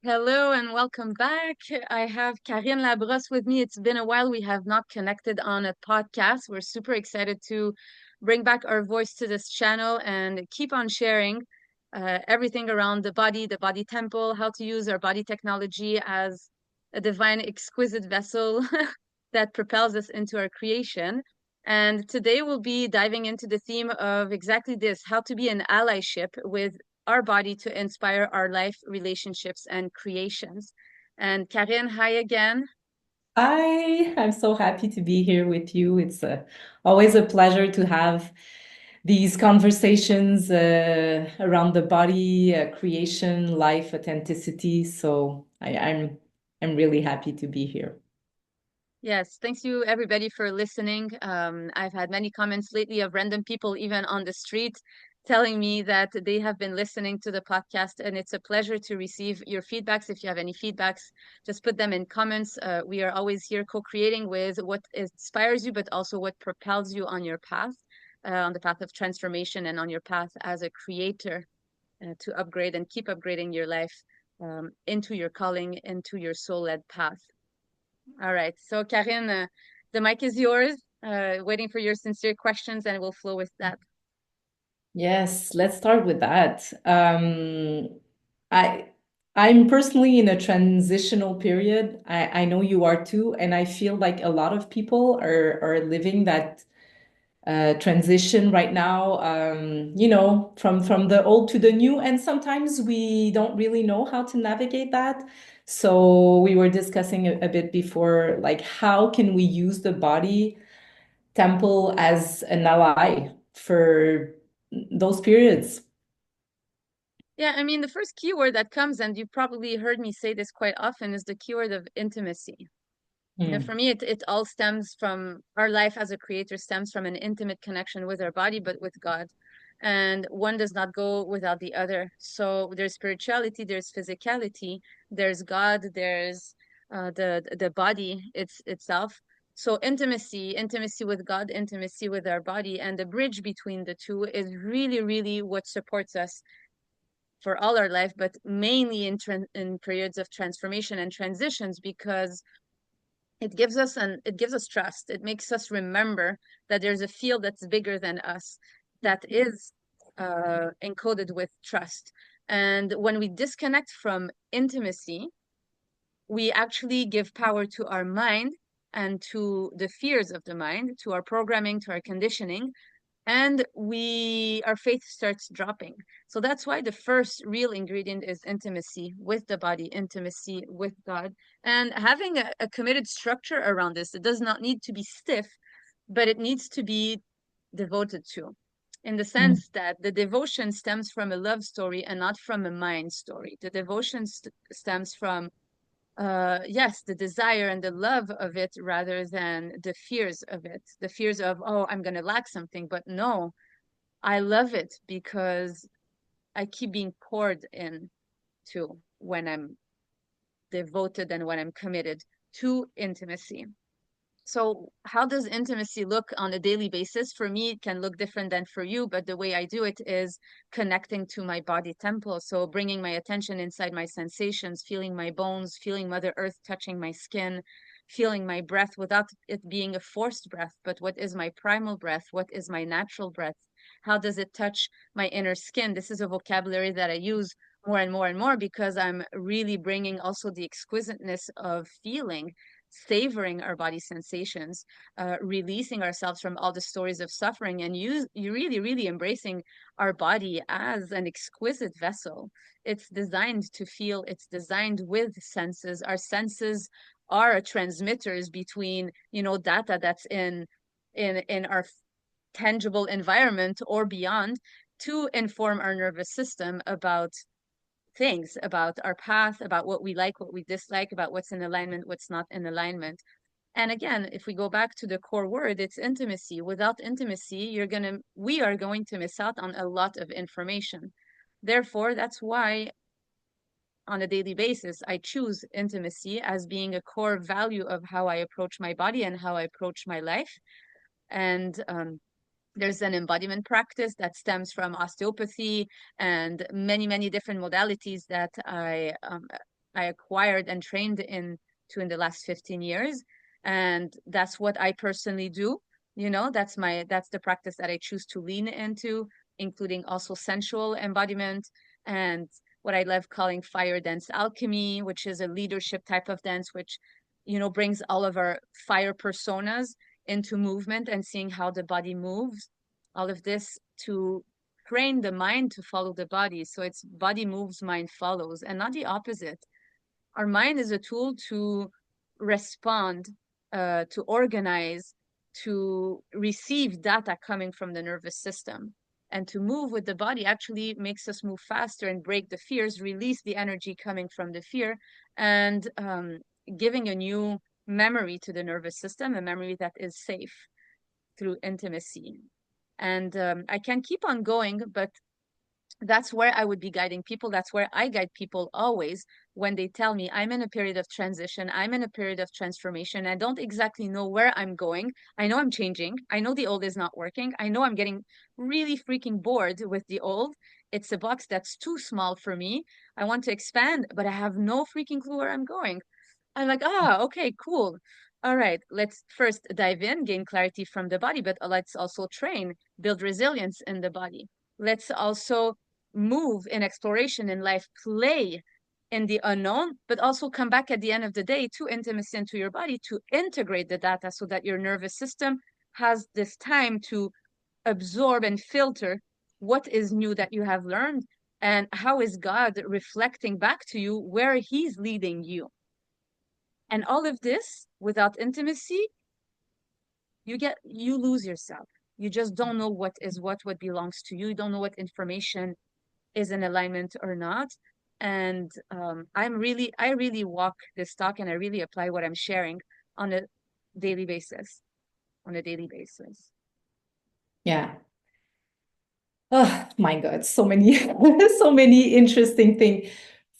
Hello and welcome back. I have Karine Labrosse with me. It's been a while. We have not connected on a podcast. We're super excited to bring back our voice to this channel and keep on sharing everything around the body temple, how to use our body technology as a divine, exquisite vessel that propels us into our creation. And today we'll be diving into the theme of exactly this, how to be an allyship with our body to inspire our life, relationships, and creations. And Karine, hi again. I'm so happy to be here with you. It's always a pleasure to have these conversations around the body, creation, life, authenticity. I'm really happy to be here. Yes, thanks you everybody for listening. I've had many comments lately of random people, even on the street, telling me that they have been listening to the podcast, and it's a pleasure to receive your feedbacks. If you have any feedbacks, just put them in comments. We are always here co-creating with what inspires you, but also what propels you on your path, on the path of transformation and on your path as a creator to upgrade and keep upgrading your life into your calling, into your soul-led path. All right. So, Karine, the mic is yours. Waiting for your sincere questions, and we'll flow with that. Yes, let's start with that. I I'm personally in a transitional period. I know you are too, and I feel like a lot of people are living that transition right now, from the old to the new. And sometimes we don't really know how to navigate that. So we were discussing a bit before, like how can we use the body temple as an ally for those periods? Yeah, I mean, the first keyword that comes, and you probably heard me say this quite often, is the keyword of intimacy. For Mm. me, it all stems from our life as a creator, stems from an intimate connection with our body, but with God. And one does not go without the other. So there's spirituality, there's physicality, there's God, there's the body itself. So intimacy with God, intimacy with our body, and the bridge between the two is really, really what supports us for all our life, but mainly in periods of transformation and transitions, because it gives us trust. It makes us remember that there's a field that's bigger than us, that is encoded with trust. And when we disconnect from intimacy, we actually give power to our mind and to the fears of the mind, to our programming, to our conditioning, and we our faith starts dropping. So that's why the first real ingredient is intimacy with the body, intimacy with God, and having a committed structure around this. It does not need to be stiff, but it needs to be devoted to, in the Mm. sense that the devotion stems from a love story and not from a mind story. The devotion stems from yes, the desire and the love of it rather than the fears of it, the fears of, oh, I'm going to lack something. But no, I love it because I keep being poured in to when I'm devoted and when I'm committed to intimacy. So, how does intimacy look on a daily basis? For me, it can look different than for you, but the way I do it is connecting to my body temple. So, bringing my attention inside my sensations, feeling my bones, feeling Mother Earth touching my skin, feeling my breath without it being a forced breath, but what is my primal breath? What is my natural breath? How does it touch my inner skin? This is a vocabulary that I use more and more and more because I'm really bringing also the exquisiteness of feeling, savoring our body sensations, releasing ourselves from all the stories of suffering, and you really, really embracing our body as an exquisite vessel. It's designed to feel, it's designed with senses. Our senses are transmitters between, data that's in our tangible environment or beyond to inform our nervous system about things, about our path, about what we like, what we dislike, about what's in alignment, what's not in alignment. And again, if we go back to the core word, it's intimacy. Without intimacy, we are going to miss out on a lot of information. Therefore, that's why on a daily basis, I choose intimacy as being a core value of how I approach my body and how I approach my life. And there's an embodiment practice that stems from osteopathy and many, many different modalities that I I acquired and trained in the last 15 years. And that's what I personally do. That's the practice that I choose to lean into, including also sensual embodiment and what I love calling fire dance alchemy, which is a leadership type of dance, which, brings all of our fire personas into movement and seeing how the body moves. All of this to train the mind to follow the body. So it's body moves, mind follows, and not the opposite. Our mind is a tool to respond, to organize, to receive data coming from the nervous system. And to move with the body actually makes us move faster and break the fears, release the energy coming from the fear, and giving a new memory to the nervous system, a memory that is safe through intimacy. And I can keep on going, but that's where I would be guiding people. That's where I guide people always when they tell me I'm in a period of transition, I'm in a period of transformation. I don't exactly know where I'm going. I know I'm changing. I know the old is not working. I know I'm getting really freaking bored with the old. It's a box that's too small for me. I want to expand, but I have no freaking clue where I'm going. I'm like, okay, cool. All right, let's first dive in, gain clarity from the body, but let's also train, build resilience in the body. Let's also move in exploration in life, play in the unknown, but also come back at the end of the day to intimacy into your body to integrate the data so that your nervous system has this time to absorb and filter what is new that you have learned and how is God reflecting back to you where he's leading you. And all of this without intimacy, you lose yourself. You just don't know what belongs to you. You don't know what information is in alignment or not. And I really walk this talk and I really apply what I'm sharing on a daily basis, on a daily basis. Yeah. Oh my God, so many, so many interesting things.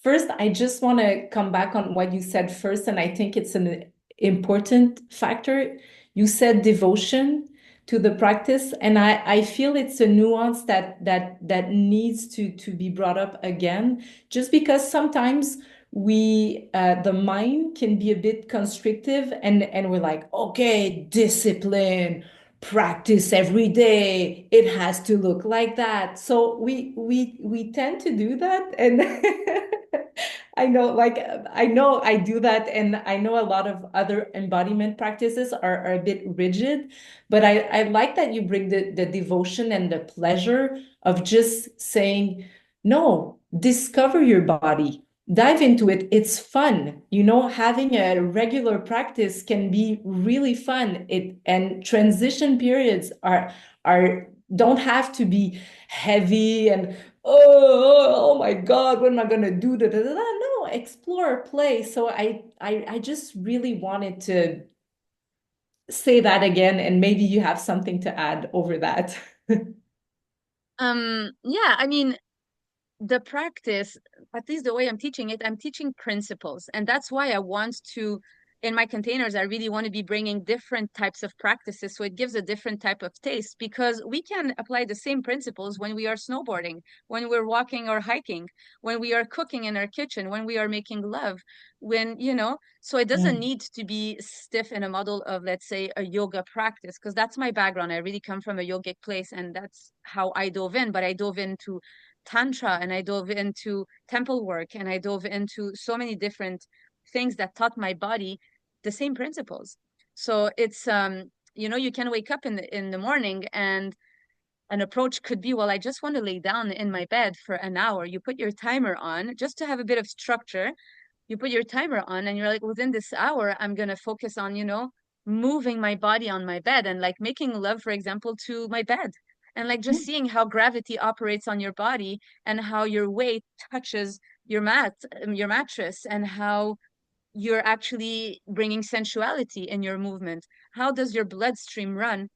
First, I just want to come back on what you said first, and I think it's an important factor. You said devotion to the practice, and I feel it's a nuance that needs to be brought up again, just because sometimes the mind can be a bit constrictive, and we're like, okay, discipline, practice every day, it has to look like that, so we tend to do that. And I know I do that, and I know a lot of other embodiment practices are a bit rigid, but I like that you bring the devotion and the pleasure of just saying, no, discover your body, dive into it. It's fun. Having a regular practice can be really fun. And transition periods are don't have to be heavy and oh my God, what am I gonna do? Da, da, da, da. No, explore, play. So I just really wanted to say that again, and maybe you have something to add over that. Yeah, I mean, the practice, at least the way I'm teaching it, I'm teaching principles. And that's why I want to, in my containers, I really want to be bringing different types of practices. So it gives a different type of taste because we can apply the same principles when we are snowboarding, when we're walking or hiking, when we are cooking in our kitchen, when we are making love, so it doesn't Mm, need to be stiff in a model of, let's say, a yoga practice, because that's my background. I really come from a yogic place and that's how I dove in, but I dove into tantra and I dove into temple work and I dove into so many different things that taught my body the same principles. So it's you can wake up in the morning and an approach could be, well, I just want to lay down in my bed for an hour. You put your timer on just to have a bit of structure. You put your timer on and you're like, within this hour, I'm going to focus on, moving my body on my bed and like making love, for example, to my bed. And like just mm, seeing how gravity operates on your body and how your weight touches your mattress, and how you're actually bringing sensuality in your movement. How does your bloodstream run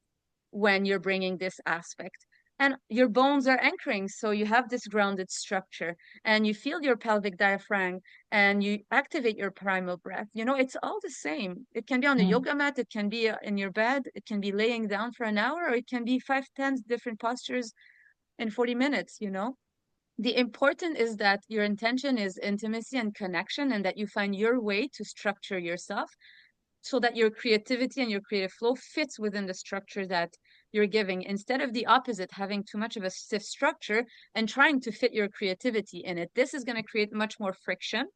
when you're bringing this aspect? And your bones are anchoring, so you have this grounded structure, and you feel your pelvic diaphragm, and you activate your primal breath. It's all the same. It can be on a mm. yoga mat, it can be in your bed, it can be laying down for an hour, or it can be 5, 10 different postures in 40 minutes. The important is that your intention is intimacy and connection, and that you find your way to structure yourself so that your creativity and your creative flow fits within the structure that you're giving, instead of the opposite, having too much of a stiff structure and trying to fit your creativity in it. This is going to create much more friction.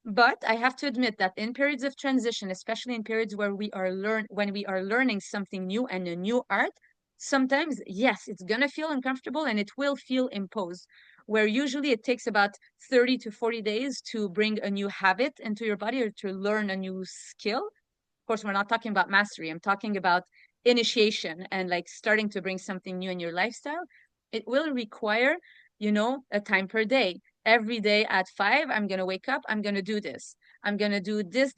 But I have to admit that in periods of transition, especially in periods where when we are learning something new and a new art, sometimes, yes, it's gonna feel uncomfortable and it will feel imposed. Where usually it takes about 30 to 40 days to bring a new habit into your body or to learn a new skill. Of course, we're not talking about mastery. I'm talking about initiation and like starting to bring something new in your lifestyle. It will require, a time per day. Every day at 5, I'm going to wake up, I'm going to do this. I'm going to do this,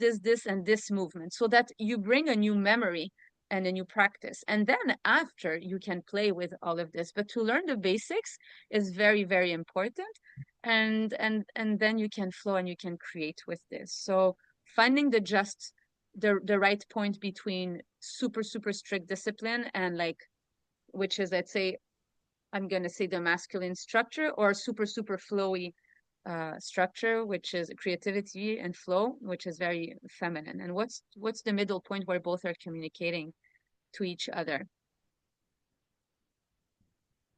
and this movement so that you bring a new memory and a new practice. And then after you can play with all of this. But to learn the basics is very, very important. And then you can flow and you can create with this. So finding the right point between super, super strict discipline and like, which is, let's say, I'm going to say the masculine structure, or super, super flowy structure, which is creativity and flow, which is very feminine. And what's the middle point where both are communicating to each other?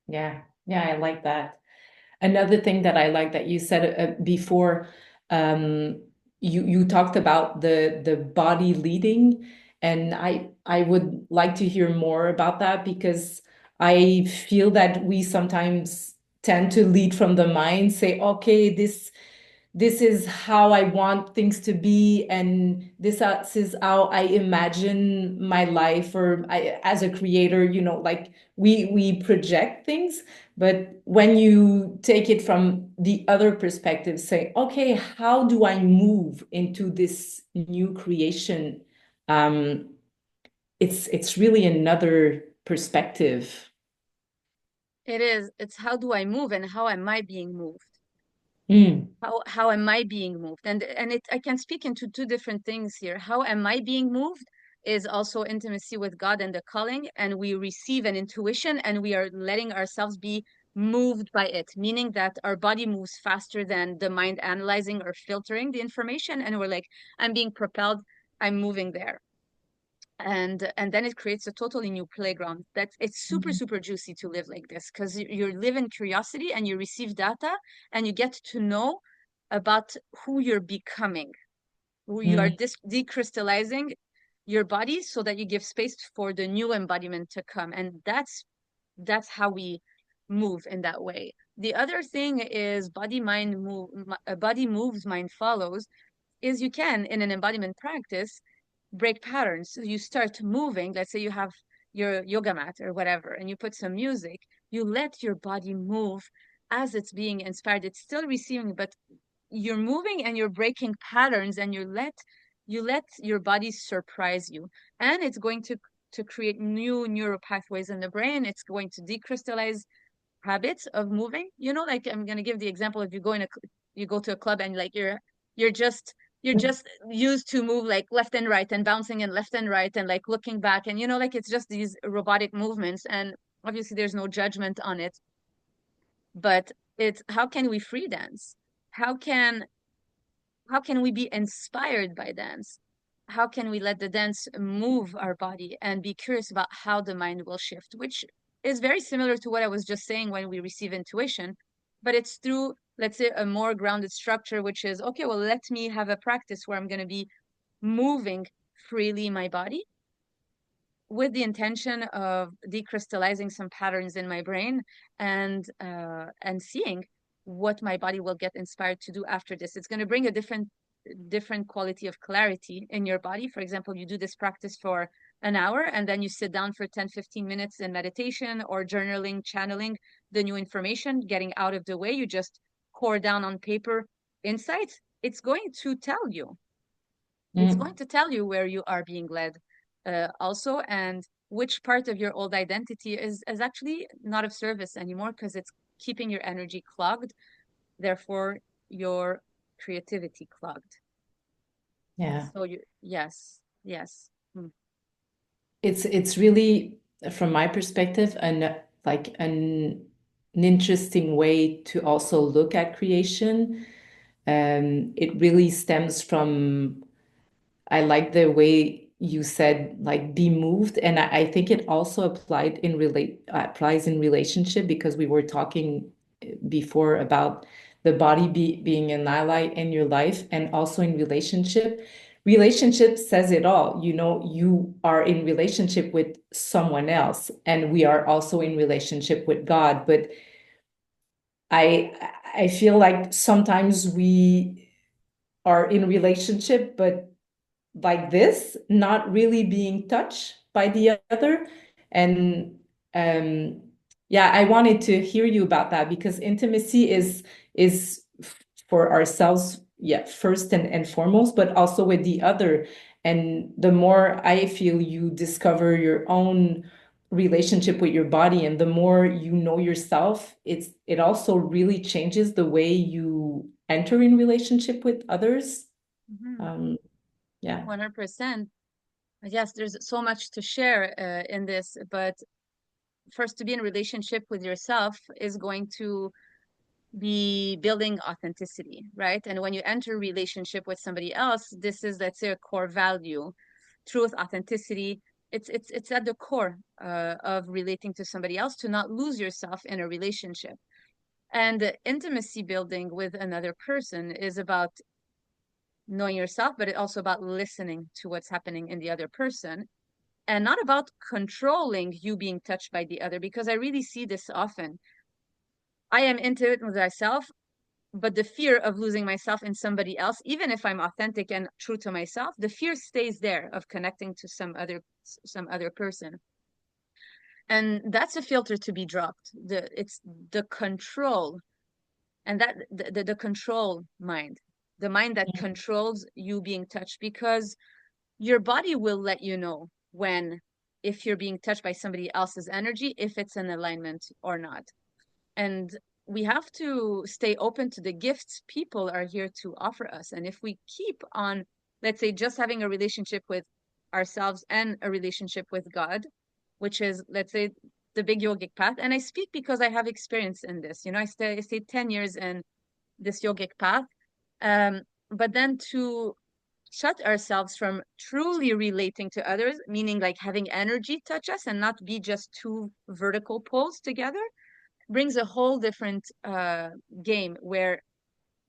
Yeah, yeah, I like that. Another thing that I like that you said before, um, you talked about the body leading, and I would like to hear more about that because I feel that we sometimes tend to lead from the mind, say, okay, this is how I want things to be, and this is how I imagine my life, or as a creator, like we project things. But when you take it from the other perspective, say, okay, how do I move into this new creation? Um, it's really another perspective. It is. It's how do I move and how am I being moved? Mm, How am I being moved? And it I can speak into two different things here. How am I being moved is also intimacy with God and the calling, and we receive an intuition and we are letting ourselves be moved by it, meaning that our body moves faster than the mind analyzing or filtering the information, and we're like, I'm being propelled, I'm moving there. And then it creates a totally new playground. That it's super, super juicy to live like this, because you live in curiosity and you receive data and you get to know about who you're becoming, who you are mm, decrystallizing your body so that you give space for the new embodiment to come. And that's how we move in that way. The other thing is body moves, mind follows, is you can, in an embodiment practice, break patterns. So you start moving. Let's say you have your yoga mat or whatever, and you put some music, you let your body move as it's being inspired. It's still receiving, but you're moving and you're breaking patterns, and you let your body surprise you. And it's going to create new neural pathways in the brain. It's going to decrystallize habits of moving. Like, I'm gonna give the example. If you go to a club and like you're just you're mm, just used to move like left and right and bouncing and left and right and like looking back, and like it's just these robotic movements, and obviously there's no judgment on it. But it's, how can we free dance? How can how can we be inspired by dance? How can we let the dance move our body and be curious about how the mind will shift, which is very similar to what I was just saying when we receive intuition, but it's through, let's say, a more grounded structure, which is, okay, well, let me have a practice where I'm going to be moving freely my body with the intention of decrystallizing some patterns in my brain, and seeing what my body will get inspired to do after this. It's going to bring a different quality of clarity in your body. For example, you do this practice for an hour and then you sit down for 10-15 minutes in meditation or journaling, channeling the new information, getting out of the way. You just pour down on paper insights. It's going to tell you where you are being led, also, and which part of your old identity is actually not of service anymore, because it's keeping your energy clogged, therefore your creativity clogged. yeah. So yes, yes. It's really, from my perspective, an like an an interesting way to also look at creation. It really stems from, I like the way you said, like, be moved. And I think it also applies in relationship, because we were talking before about the body being an ally in your life, and also in relationship. Relationship says it all. You know, you are in relationship with someone else, and we are also in relationship with God. But I I feel like sometimes we are in relationship, but like this, not really being touched by the other. And um, yeah, I wanted to hear you about that, because intimacy is for ourselves, yeah, first and foremost, but also with the other. And the more I feel you discover your own relationship with your body, and the more you know yourself, it also really changes the way you enter in relationship with others. Mhm. Um, yeah. 100%. Yes, there's so much to share in this, but first, to be in relationship with yourself is going to be building authenticity, right? And when you enter relationship with somebody else, this is, let's say, a core value, truth, authenticity. It's at the core of relating to somebody else, to not lose yourself in a relationship. And intimacy building with another person is about knowing yourself, but it's also about listening to what's happening in the other person, and not about controlling you being touched by the other, because I really see this often. I am intimate with myself, but the fear of losing myself in somebody else, even if I'm authentic and true to myself, the fear stays there of connecting to some other person. And that's a filter to be dropped. It's the control, and that the control mind, the mind that controls you being touched, because your body will let you know when, if you're being touched by somebody else's energy, if it's in alignment or not. And we have to stay open to the gifts people are here to offer us. And if we keep on, let's say, just having a relationship with ourselves and a relationship with God, which is, let's say, the big yogic path. And I speak because I have experience in this. I stayed 10 years in this yogic path. Um, but then to shut ourselves from truly relating to others, meaning like having energy touch us and not be just two vertical poles together, brings a whole different game where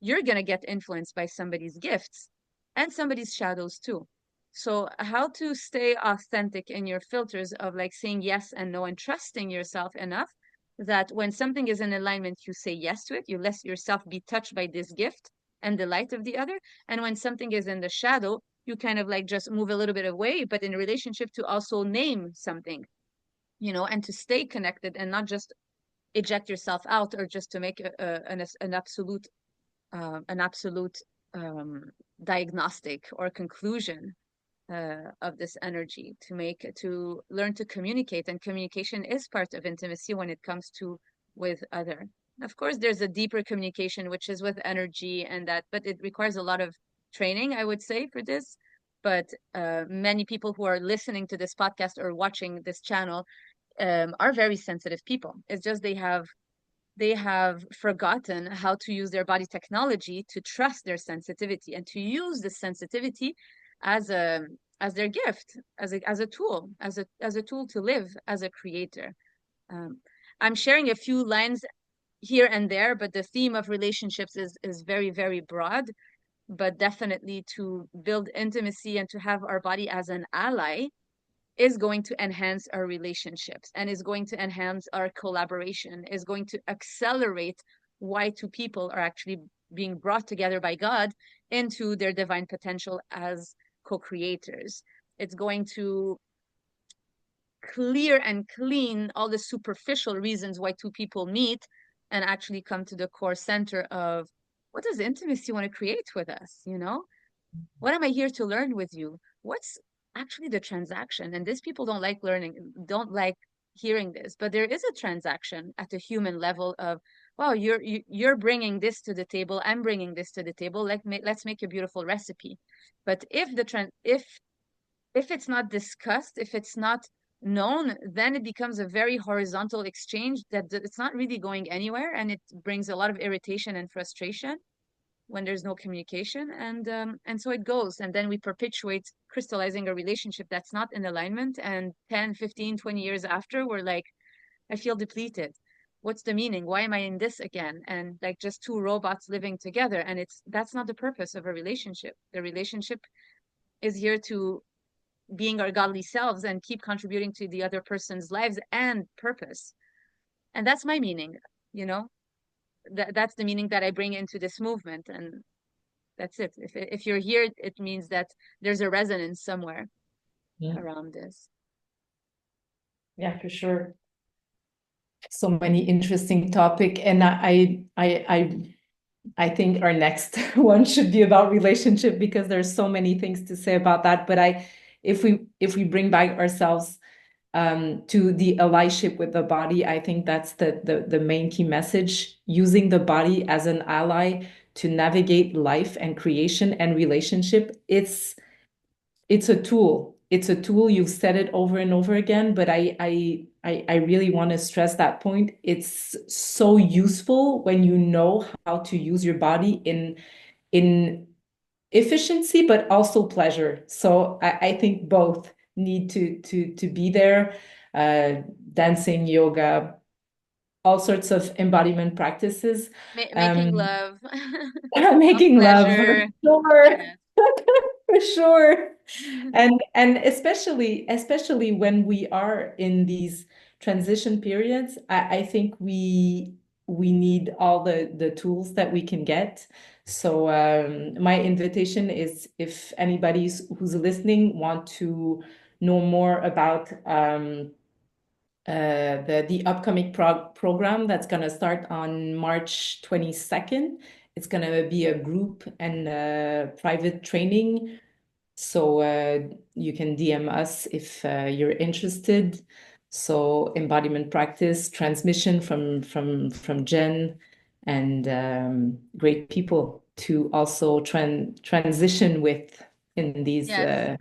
you're going to get influenced by somebody's gifts and somebody's shadows too. So, how to stay authentic in your filters of like saying yes and no, and trusting yourself enough that when something is in alignment, you say yes to it, you let yourself be touched by this gift and the light of the other. And when something is in the shadow, you kind of like just move a little bit away, but in relationship to also name something, and to stay connected and not just eject yourself out, or just to make an absolute um, diagnostic or conclusion of this energy, to learn to communicate. And communication is part of intimacy when it comes to with other. Of course, there's a deeper communication which is with energy and that, but it requires a lot of training, I would say, for this. But many people who are listening to this podcast or watching this channel are very sensitive people. It's just they have forgotten how to use their body technology to trust their sensitivity and to use the sensitivity as a as their gift, as a tool, as a tool to live as a creator. Um, I'm sharing a few lines here and there, but the theme of relationships is very, very broad. But definitely to build intimacy and to have our body as an ally is going to enhance our relationships and is going to enhance our collaboration, is going to accelerate why two people are actually being brought together by God into their divine potential as co-creators. It's going to clear and clean all the superficial reasons why two people meet and actually come to the core center of, what does intimacy want to create with us, what am I here to learn with you? What's actually the transaction? And these people don't like learning, don't like hearing this, but there is a transaction at a human level of, wow, you're bringing this to the table, I'm bringing this to the table. Let's make a beautiful recipe. But if it's not discussed, if it's not known, then it becomes a very horizontal exchange it's not really going anywhere, and it brings a lot of irritation and frustration when there's no communication, and so it goes, and then we perpetuate crystallizing a relationship that's not in alignment, and 10, 15, 20 years after, we're like, I feel depleted. What's the meaning? Why am I in this again? And like just two robots living together, and that's not the purpose of a relationship. The relationship is here to being our godly selves and keep contributing to the other person's lives and purpose. And that's my meaning, you know? That's the meaning that I bring into this movement, and that's it. If you're here, it means that there's a resonance somewhere Yeah, around this. yeah, for sure. So many interesting topic, and I think our next one should be about relationship because there's so many things to say about that. But if we bring back ourselves to the allyship with the body, I think that's the main key message. Using the body as an ally to navigate life and creation and relationship. It's a tool. It's a tool. You've said it over and over again, but I really want to stress that point. It's so useful when you know how to use your body in efficiency, but also pleasure. So I think both need to be there. Uh, Dancing, yoga, all sorts of embodiment practices. Making Um, love of Making love for pleasure. sure. Yeah. For sure. And especially when we are in these transition periods, I think we need all the tools that we can get. So my invitation is if anybody who's listening want to know more about the upcoming program that's going to start on March 22nd. It's going to be a group and private training, so you can DM us if you're interested. So embodiment practice, transmission from Jen, and great people to also transition with in these. Yes.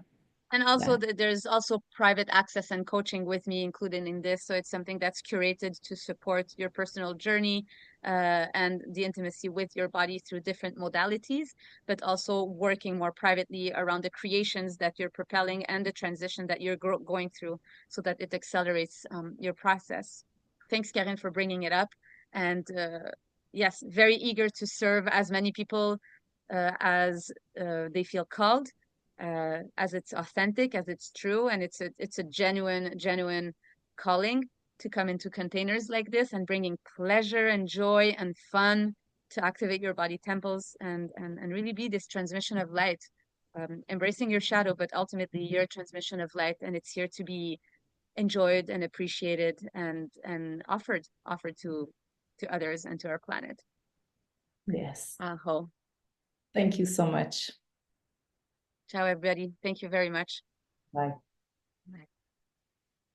And also, Yeah. there's also private access and coaching with me included in this. So it's something that's curated to support your personal journey and the intimacy with your body through different modalities, but also working more privately around the creations that you're propelling and the transition that you're going through so that it accelerates your process. Thanks, Karen, for bringing it up. And yes, very eager to serve as many people as they feel called, as it's authentic, as it's true, and it's a genuine calling to come into containers like this and bringing pleasure and joy and fun to activate your body temples and really be this transmission of light, embracing your shadow, but ultimately your transmission of light, and it's here to be enjoyed and appreciated and offered to others and to our planet. Yes. Aho. Thank you so much. Ciao, everybody. Thank you very much. Bye.